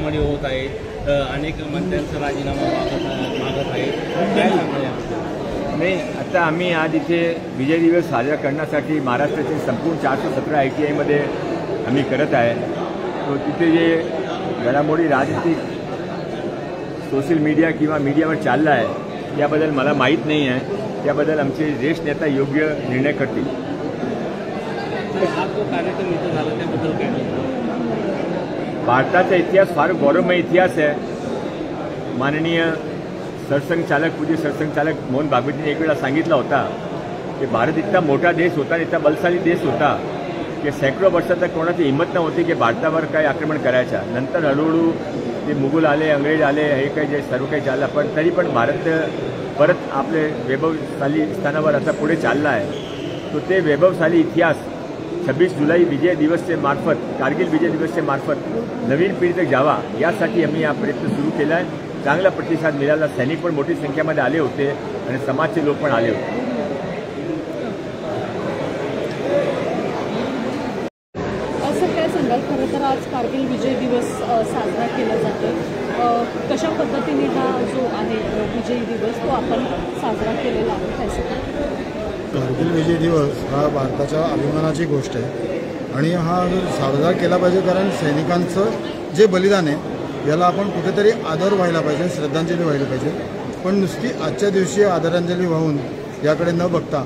घडामोडी होत आहेत, अनेक मंत्र्यांचा राजीनामा मागत आहेत, काय सांगणार याबद्दल? नाही, आता आम्ही आज इथे विजय दिवस साजरा करण्यासाठी महाराष्ट्रातील संपूर्ण 417 ITIमध्ये आम्ही करत आहे. तो तिथे जे घडामोडी राजकीय सोशल मीडिया किंवा मीडियावर चालला आहे याबद्दल मला माहीत नाही आहे. त्याबद्दल आमचे ज्येष्ठ नेता योग्य निर्णय करतील. हा जो कार्यक्रम इथं झाला त्याबद्दल काय? भारताचा इतिहास फार गौरवमय इतिहास आहे. माननीय सरसंघचालक पूज्य सरसंघचालक मोहन भागवतींनी एक वेळा सांगितला होता की भारत इतका मोठा देश होता आणि इतका बलशाली देश होता की सैकड़ों वर्षात कोणाची हिंमत नव्हती की भारतावर काही आक्रमण करायचा. नंतर हळूहळू जे मुघल आले, अंग्रेज आले, हे काही जे सर्व काही चाललं, पण तरी पण भारत परत आपले वैभवशाली स्थानावर आता पुढे चालला आहे. तो ते वैभवशाली इतिहास 26 जुलै विजय दिवसचे मार्फत, कारगिल विजय दिवसचे मार्फत नवीन पिढीतक जावा यासाठी आम्ही हा प्रयत्न सुरू केला आहे. चांगला प्रतिसाद मिळाला. सैनिक पण मोठी संख्येमध्ये आले होते आणि समाजचे लोक पण आले होते. असं काय सांगाल? खरं तर आज कारगिल विजय दिवस साजरा केला जातो. कशा पद्धतीने हा जो आहे विजय दिवस तो आपण साजरा केलेला आहे? काय सांगाल? कारगिल विजय दिवस हा भारताच्या अभिमानाची गोष्ट आहे आणि हा साजरा केला पाहिजे, कारण सैनिकांचं जे बलिदान आहे याला आपण कुठेतरी आदर व्हायला पाहिजे, श्रद्धांजली व्हायला पाहिजे. पण नुसती आजच्या दिवशी आदरांजली वाहून याकडे न बघता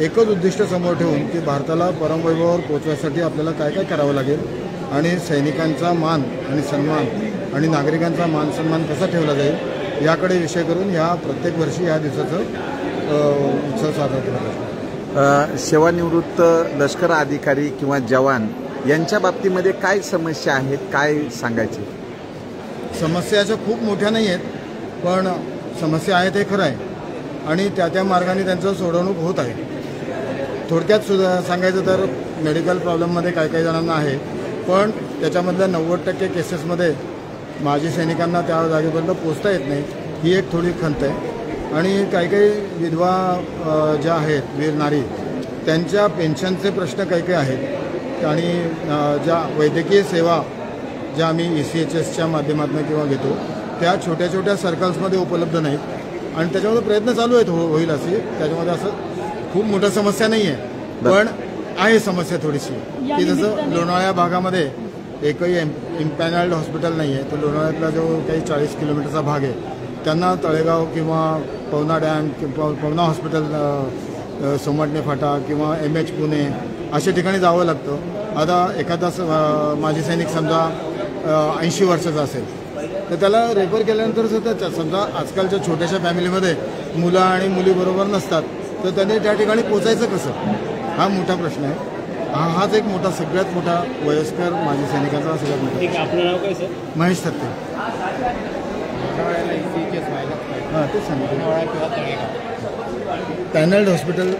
एकच उद्दिष्ट समोर ठेवून की भारताला परमवैभवावर पोचवायसाठी आपल्याला काय काय करावं लागेल आणि सैनिकांचा मान आणि सन्मान आणि नागरिकांचा मान सन्मान कसा ठेवला जाईल याकडे विषय करून ह्या प्रत्येक वर्षी ह्या दिवसाचं उत्सव साजरा केला पाहिजे. सेवानिवृत्त लष्कर अधिकारी किंवा जवान यांच्या बाबतीमध्ये काय समस्या आहेत, काय सांगायचे? समस्याच्या खूप मोठ्या नाही आहेत, पण समस्या आहेत हे खरं आहे आणि त्या मार्गाने त्यांचं सोडवणूक होत आहे. थोडक्यात सुद्धा सांगायचं तर मेडिकल प्रॉब्लेममध्ये काही जणांना आहे, पण त्याच्यामधल्या 90% केसेसमध्ये माजी सैनिकांना त्या जागेपर्यंत पोचता येत नाही. ही एक थोडी खंत आहे. आणि काही विधवा ज्या आहेत, वीर नारी, त्यांच्या पेन्शनचे प्रश्न काही आहेत आणि ज्या वैद्यकीय सेवा ज्या आम्ही ECHSच्या माध्यमातून किंवा घेतो त्या छोट्या छोट्या सर्कल्समध्ये उपलब्ध नाहीत आणि त्याच्यामध्ये प्रयत्न चालू आहेत होईल असे. त्याच्यामध्ये असं खूप मोठ्या समस्या नाही आहे, पण आहे समस्या थोडीशी की जसं लोणावळा भागामध्ये एकही इम्पॅनल्ड हॉस्पिटल नाही आहे. तर लोणावळ्यातला जो काही 40 किलोमीटरचा भाग आहे त्यांना तळेगाव किंवा पवना डॅम किंवा पवना हॉस्पिटल, सोमाटणे फाटा किंवा MH पुणे अशा ठिकाणी जावं लागतं. आता एखादा माजी सैनिक समजा 80 वर्षाचा असेल तर त्याला रेफर केल्यानंतर सुद्धा समजा आजकालच्या छोट्याशा फॅमिलीमध्ये मुलं आणि मुली बरोबर नसतात, तर त्यांनी त्या ठिकाणी पोचायचं कसं, हा मोठा प्रश्न आहे. हाच एक मोठा, सगळ्यात मोठा वयस्कर माजी सैनिकांचा सगळ्यात मोठा. आपलं नाव काय सर? महेश थत्ते. ECHS व्हायला हां, तेच सांगितलं. किंवा तळेगाव पॅनल्ड हॉस्पिटल